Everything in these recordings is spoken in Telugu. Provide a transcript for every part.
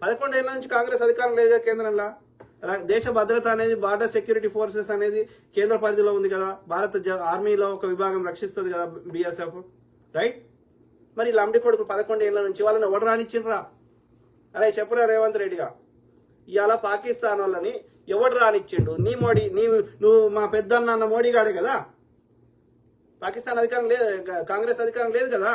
11 ఏళ్ల నుంచి కాంగ్రెస్ అధికారం లేదు కేంద్రంలో. దేశ భద్రత అనేది బార్డర్ సెక్యూరిటీ ఫోర్సెస్ అనేది కేంద్ర పరిధిలో ఉంది కదా, భారత ఆర్మీలో ఒక విభాగం రక్షిస్తుంది కదా బిఎస్ఎఫ్, రైట్? మరి లంబడి కొడుకు 11 ఏళ్ల నుంచి వాళ్ళని ఎవరు రానిచ్చిండ్రా? అరే చెప్పురా రేవంత్ రెడ్డిగా, ఇవాళ పాకిస్తాన్ వాళ్ళని ఎవడు రానిచ్చిండు? నీ మోడీ, నువ్వు మా పెద్దన్న మోడీ గాడే కదా. పాకిస్తాన్ అధికారం లేదు, కాంగ్రెస్ అధికారం లేదు కదా.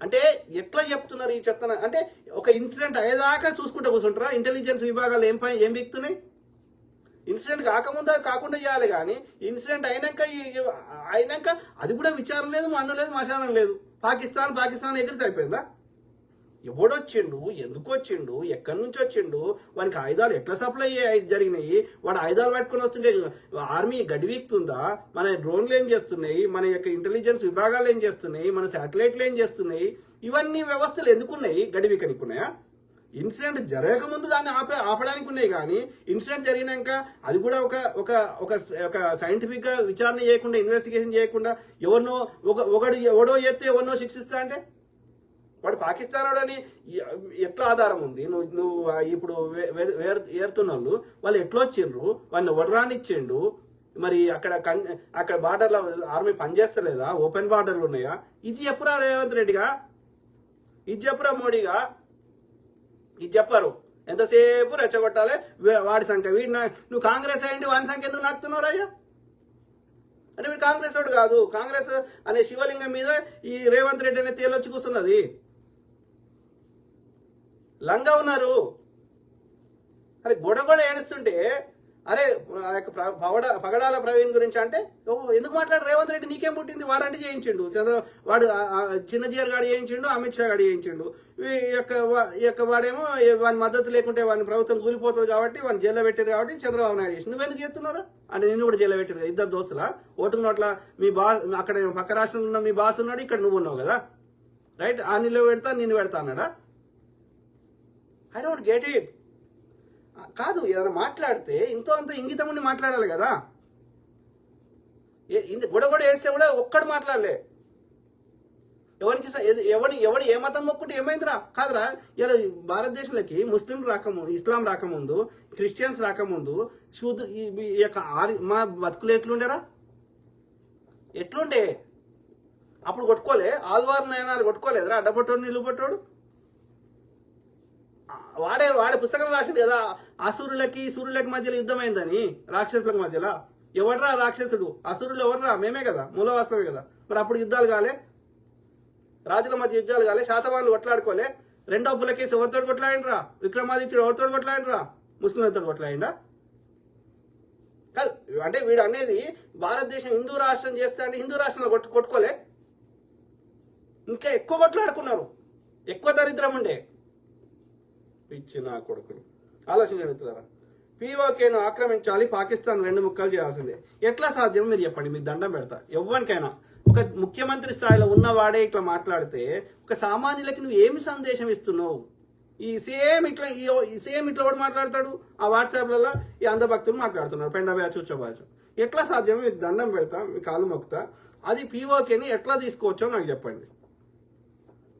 అంటే ఎట్లా చెప్తున్నారు ఈ చెత్తన? అంటే ఒక ఇన్సిడెంట్ అయ్యేదాకా చూసుకుంటూ కూర్చుంటారా? ఇంటెలిజెన్స్ విభాగాలు ఏం బిక్తున్నాయి? ఇన్సిడెంట్ కాకుండా చేయాలి కానీ ఇన్సిడెంట్ అయినాక అది కూడా విచారం లేదు, మన్ను లేదు, మశానం లేదు. పాకిస్తాన్ ఎగిరితే అయిపోయిందా? ఎవడొచ్చిండు, ఎందుకు వచ్చిండు, ఎక్కడి నుంచి వచ్చిండు, వానికి ఆయుధాలు ఎట్లా సప్లై జరిగినాయి, వాడు ఆయుధాలు పట్టుకుని వస్తుంటే ఆర్మీ గడివీక్తుందా, మన డ్రోన్లు ఏం చేస్తున్నాయి, మన యొక్క ఇంటెలిజెన్స్ విభాగాలు ఏం చేస్తున్నాయి, మన శాటిలైట్లు ఏం చేస్తున్నాయి, ఇవన్నీ వ్యవస్థలు ఎందుకున్నాయి? గడివీకనికున్నాయా? ఇన్సిడెంట్ జరగకముందు దాన్ని ఆపడానికి ఉన్నాయి కానీ ఇన్సిడెంట్ జరిగినాక అది కూడా ఒక సైంటిఫిక్ గా విచారణ చేయకుండా, ఇన్వెస్టిగేషన్ చేయకుండా ఎవడో చేస్తే ఎవరినో శిక్షిస్తా అంటే వాడు పాకిస్తాన్ వాడని ఎట్లా ఆధారం ఉంది? నువ్వు ఇప్పుడు ఏరుతున్న వాళ్ళు ఎట్లా వచ్చిండ్రు? వాళ్ళని ఎవరు రానిచ్చిండు? మరి అక్కడ బార్డర్లో ఆర్మీ పనిచేస్తలేదా? ఓపెన్ బార్డర్లు ఉన్నాయా? ఇది చెప్పురా రేవంత్ రెడ్డిగా, ఇది చెప్పురా మోడీగా, ఇది చెప్పరు. ఎంతసేపు రెచ్చగొట్టాలి వాడి సంఖ్య. నువ్వు కాంగ్రెస్ అయ్యండి, వాడి సంఖ్య ఎందుకు నాకుతున్నావు అయ్యా? అంటే వీడు కాంగ్రెస్ వాడు కాదు. కాంగ్రెస్ అనే శివలింగం మీద ఈ రేవంత్ రెడ్డి అనే తేలొచ్చి కూర్చున్నది. లంగా ఉన్నారు. అరే గొడగొడ ఏడుస్తుంటే అరే పగడాల ప్రవీణ్ గురించి అంటే ఎందుకు మాట్లాడు? రేవంత్ రెడ్డి నీకేం పుట్టింది? వాడంటే చేయించిండు, వాడు చిన్నజీఆర్ గాడు చేయించిండు, అమిత్ షా గాడు చేయించిండు. ఈ యొక్క వాడేమో వాని మద్దతు లేకుంటే వాని ప్రభుత్వం కూలిపోతుంది కాబట్టి వాడిని జైల్లో పెట్టారు కాబట్టి చంద్రబాబు నాయుడు చేసి నువ్వెందుకు చేస్తున్నారు అంటే నిన్ను కూడా జైల్లో పెట్టారు. ఇద్దరు దోస్తులా ఓటుకు నోట్ల మీ అక్కడ పక్క రాష్ట్రంలో ఉన్న మీ బాస్ ఉన్నాడు, ఇక్కడ నువ్వు ఉన్నావు కదా, రైట్? ఆ నిన్ను పెడతా నిన్ను పెడతా అన్నాడా? I don't get it. కాదు, ఏదైనా మాట్లాడితే ఇంతో అంత ఇంగితం ఉండి మాట్లాడాలి కదా. గొడగొడ ఏడిస్తే కూడా ఒక్కడు మాట్లాడలే. ఎవడు ఏ మతం మొక్కుంటే ఏమైందిరా? కాదురా, ఇలా భారతదేశంలోకి ముస్లింలు రాకముందు, ఇస్లాం రాకముందు, క్రిస్టియన్స్ రాకముందు ఈ యొక్క మా బతుకులు ఎట్లుండేరా? ఎట్లుండే? అప్పుడు కొట్టుకోలే, ఆల్వార్ నయనాలు కొట్టుకోలేదురా? అడ్డపట్టోడు నిలుబట్టోడు వాడే పుస్తకం రాసిండు కదా, అసురులకి సూర్యులకి మధ్యలో యుద్ధం అయిందని, రాక్షసులకు మధ్యలో. ఎవడరా రాక్షసుడు? అసురులు ఎవర్రా? మేమే కదా, మూలవాస్తవే కదా. మరి అప్పుడు యుద్ధాలు కాలే, రాజుల మధ్య యుద్ధాలు కాలే, శాతవాళ్ళు కొట్లాడుకోలే. రెండో పులకేసి ఎవరితో కొట్లాడిండ్రా? విక్రమాదిత్యుడు ఎవరితో కొట్లాడిండ్రా? ముస్లింలతో కొట్లాడిండా? కాదు, అంటే వీడు అనేది భారతదేశం హిందూ రాష్ట్రం చేస్తా అంటే హిందూ రాష్ట్రంలో కొట్టుకోలే, ఇంకా ఎక్కువ కొట్లాడుకున్నారు, ఎక్కువ దరిద్రం ఉండే. పిచ్చి నా కొడుకులు ఆలోచించగలుగుతారా? పీఓకేను ఆక్రమించాలి, పాకిస్తాన్ 2 ముక్కలు చేయాల్సిందే. ఎట్లా సాధ్యం మీరు చెప్పండి, మీకు దండం పెడతా. ఎవరికైనా ఒక ముఖ్యమంత్రి స్థాయిలో ఉన్నవాడే ఇట్లా మాట్లాడితే ఒక సామాన్యులకి నువ్వు ఏమి సందేశం ఇస్తున్నావు? ఈ సేమ్ ఇట్లా కూడా మాట్లాడతాడు. ఆ వాట్సాప్లలో ఈ అంధభక్తులు మాట్లాడుతున్నారు, పెండబ్యా చూచోబాచు. ఎట్లా సాధ్యం? మీకు దండం పెడతా, మీ కాలు మొక్కుతా. అది పీఓకేని ఎట్లా తీసుకోవచ్చో నాకు చెప్పండి.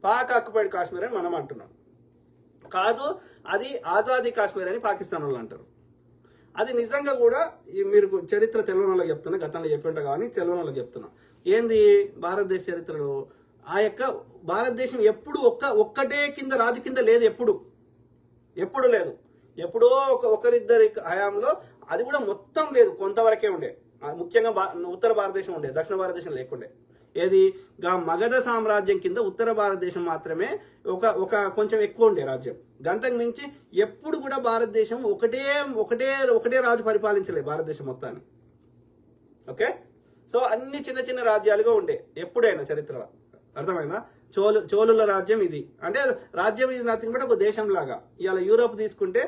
పాక్ ఆక్యుపైడ్ కాశ్మీర్ అని మనం అంటున్నాం. కాదు, అది ఆజాదీ కాశ్మీర్ అని పాకిస్తాన్ వాళ్ళు అంటారు. అది నిజంగా కూడా మీరు చరిత్ర తెలియని వాళ్ళకి చెప్తున్నా, గతంలో చెప్పింటా కానీ తెలియని వాళ్ళకి చెప్తున్నా. ఏంది భారతదేశ చరిత్రలో ఆ యొక్క భారతదేశం ఎప్పుడు ఒక్కటే రాజు కింద లేదు, ఎప్పుడు లేదు. ఎప్పుడో ఒకరిద్దరి హయాంలో, అది కూడా మొత్తం లేదు, కొంతవరకే ఉండే. ముఖ్యంగా ఉత్తర భారతదేశం ఉండే, దక్షిణ భారతదేశం లేకుండే. ఏది మగధ సామ్రాజ్యం కింద ఉత్తర భారతదేశం మాత్రమే ఒక కొంచెం ఎక్కువ ఉండే రాజ్యం. గంతకు మించి ఎప్పుడు కూడా భారతదేశం ఒకటే రాజు పరిపాలించలేదు భారతదేశం మొత్తాన్ని. ఓకే, సో అన్ని చిన్న చిన్న రాజ్యాలుగా ఉండే ఎప్పుడైనా చరిత్రలో. అర్థమైందా? చోళుల రాజ్యం ఇది. అంటే రాజ్యం ఇది నథింగ్ బట్ ఒక దేశం లాగా. ఇవాళ యూరోప్ తీసుకుంటే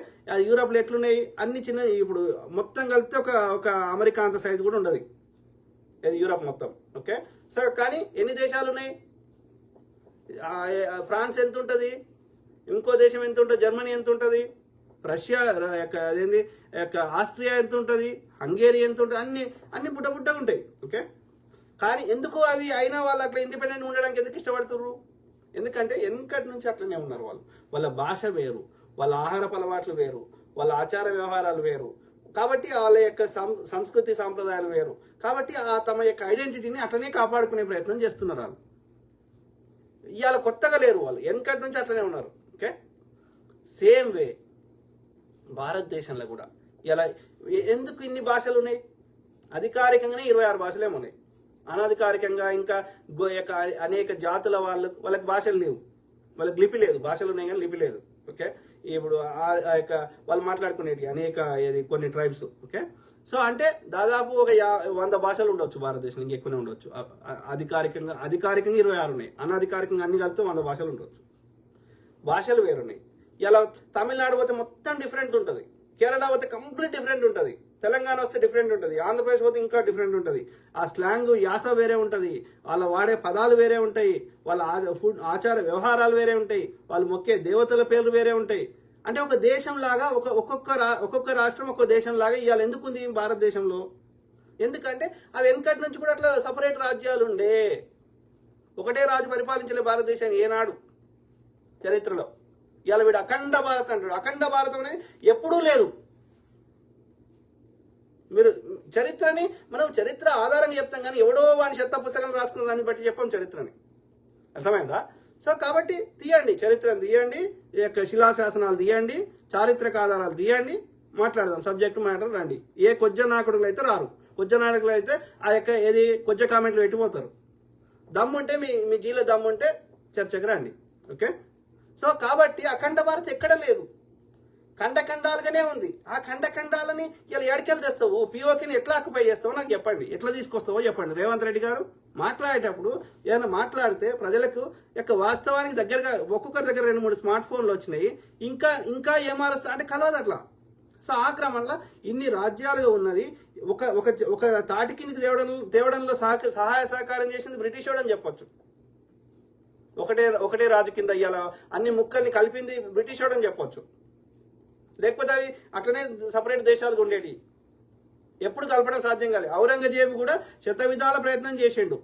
యూరోప్లో ఎట్లున్నాయి? అన్ని చిన్న, ఇప్పుడు మొత్తం కలిపితే ఒక అమెరికా అంత సైజు కూడా ఉండదు యూరోప్ మొత్తం. ఓకే, సో కానీ ఎన్ని దేశాలు ఉన్నాయి? ఫ్రాన్స్ ఎంత ఉంటుంది? ఇంకో దేశం ఎంత ఉంటుంది? జర్మనీ ఎంత ఉంటుంది? రష్యా అదేంది ఆస్ట్రియా ఎంత ఉంటుంది? హంగేరీ ఎంత ఉంటుంది? అన్ని బుట్టగా ఉంటాయి. ఓకే, కానీ ఎందుకు అవి అయినా వాళ్ళు అట్లా ఇండిపెండెంట్ ఉండడానికి ఎందుకు ఇష్టపడుతున్నారు? ఎందుకంటే వెనకటి నుంచి అట్లనే ఉన్నారు వాళ్ళు. వాళ్ళ భాష వేరు, వాళ్ళ ఆహారపు అలవాట్లు వేరు, వాళ్ళ ఆచార వ్యవహారాలు వేరు, కాబట్టి వాళ్ళ యొక్క సంస్కృతి సాంప్రదాయాలు వేరు, కాబట్టి తమ యొక్క ఐడెంటిటీని అట్లనే కాపాడుకునే ప్రయత్నం చేస్తున్నారు వాళ్ళు. ఇవాళ కొత్తగా లేరు, వాళ్ళు వెనకటి నుంచి అట్లనే ఉన్నారు. ఓకే, సేమ్ వే భారతదేశంలో కూడా ఇలా ఎందుకు ఇన్ని భాషలు ఉన్నాయి? అధికారికంగానే 26 భాషలే ఉన్నాయి. అనధికారికంగా ఇంకా అనేక జాతుల వాళ్ళకి భాషలు లేవు, వాళ్ళకి లిపి లేదు. భాషలు ఉన్నాయి కానీ లిపి లేదు. ఓకే, ఇప్పుడు ఆ యొక్క వాళ్ళు మాట్లాడుకునేవి అనేక కొన్ని ట్రైబ్స్. ఓకే, సో అంటే దాదాపు ఒక 100 భాషలు ఉండొచ్చు భారతదేశంలో, ఇంకెక్కువనే ఉండొచ్చు. అధికారికంగా 26 ఉన్నాయి, అనధికారికంగా అన్ని కలిపితే 100 భాషలు ఉండొచ్చు. భాషలు వేరున్నాయి. ఇలా తమిళనాడు పోతే మొత్తం డిఫరెంట్ ఉంటుంది, కేరళ పోతే కంప్లీట్ డిఫరెంట్ ఉంటుంది, తెలంగాణ వస్తే డిఫరెంట్ ఉంటుంది, ఆంధ్రప్రదేశ్ పోతే ఇంకా డిఫరెంట్ ఉంటుంది. ఆ స్లాంగ్ యాస వేరే ఉంటుంది, వాళ్ళ వాడే పదాలు వేరే ఉంటాయి, వాళ్ళ ఆచార వ్యవహారాలు వేరే ఉంటాయి, వాళ్ళు మొక్కే దేవతల పేర్లు వేరే ఉంటాయి. అంటే ఒక దేశం లాగా ఒక్కొక్క రాష్ట్రం ఒక్కొక్క దేశం లాగా ఇవాళ ఎందుకుంది భారతదేశంలో? ఎందుకంటే అవి వెనకటి నుంచి కూడా అట్లా సపరేట్ రాజ్యాలు ఉండే, ఒకటే రాజు పరిపాలించలే భారతదేశాన్ని ఏనాడు చరిత్రలో. ఇవాళ వీడు అఖండ భారత్ అంటాడు. అఖండ భారతం అనేది ఎప్పుడూ లేదు. మీరు మనం చరిత్ర ఆధారంగా చెప్తాం కానీ ఎవడో వాని చెత్త పుస్తకాలు రాసుకున్న దాన్ని బట్టి చెప్పాం చరిత్రని. అర్థమైందా? సో కాబట్టి తీయండి, చరిత్రను తీయండి, ఈ యొక్క శిలాశాసనాలు తీయండి, చారిత్రక ఆధారాలు తీయండి, మాట్లాడదాం. సబ్జెక్ట్ మ్యాటర్ రండి. ఏ కొజ్జ నాయకుడులు అయితే రారు, కొజ్జ నాయకులు అయితే ఆ యొక్క కొజ్జ కామెంట్లు పెట్టిపోతారు. దమ్ముంటే మీ జీలో దమ్ముంటే చర్చకు రండి. ఓకే, సో కాబట్టి అఖండ భారత్ ఎక్కడ లేదు, ఖండాలుగానే ఉంది. ఆ ఖండాలని ఇలా ఎడకెళ్ళి తెస్తావు, పిఓకిని ఎట్లా ఆక్యుపై చేస్తావో నాకు చెప్పండి, ఎట్లా తీసుకొస్తావో చెప్పండి. రేవంత్ రెడ్డి గారు మాట్లాడేటప్పుడు ఏదైనా మాట్లాడితే ప్రజలకు యొక్క వాస్తవానికి దగ్గరగా ఒక్కొక్కరి దగ్గర 2-3 స్మార్ట్ ఫోన్లు వచ్చినాయి, ఇంకా ఏమారుస్తా అంటే కలవదు అట్లా. సో ఆ క్రమంలో ఇన్ని రాజ్యాలుగా ఉన్నది, ఒక తాటి కిందికి తేవడంలో సహాయ సహకారం చేసింది బ్రిటిష్ వాడు అని చెప్పొచ్చు. ఒకటే రాజు కింద ఇయ్యాల అన్ని ముక్కల్ని కలిపింది బ్రిటిష్ వాడు అని చెప్పొచ్చు. లేకపోతే అవి అట్లనే సపరేట్ దేశాలకు ఉండేవి, ఎప్పుడు కలపడం సాధ్యం కాలేదు. ఔరంగజేబు కూడా శత విధాల ప్రయత్నం చేసిండు.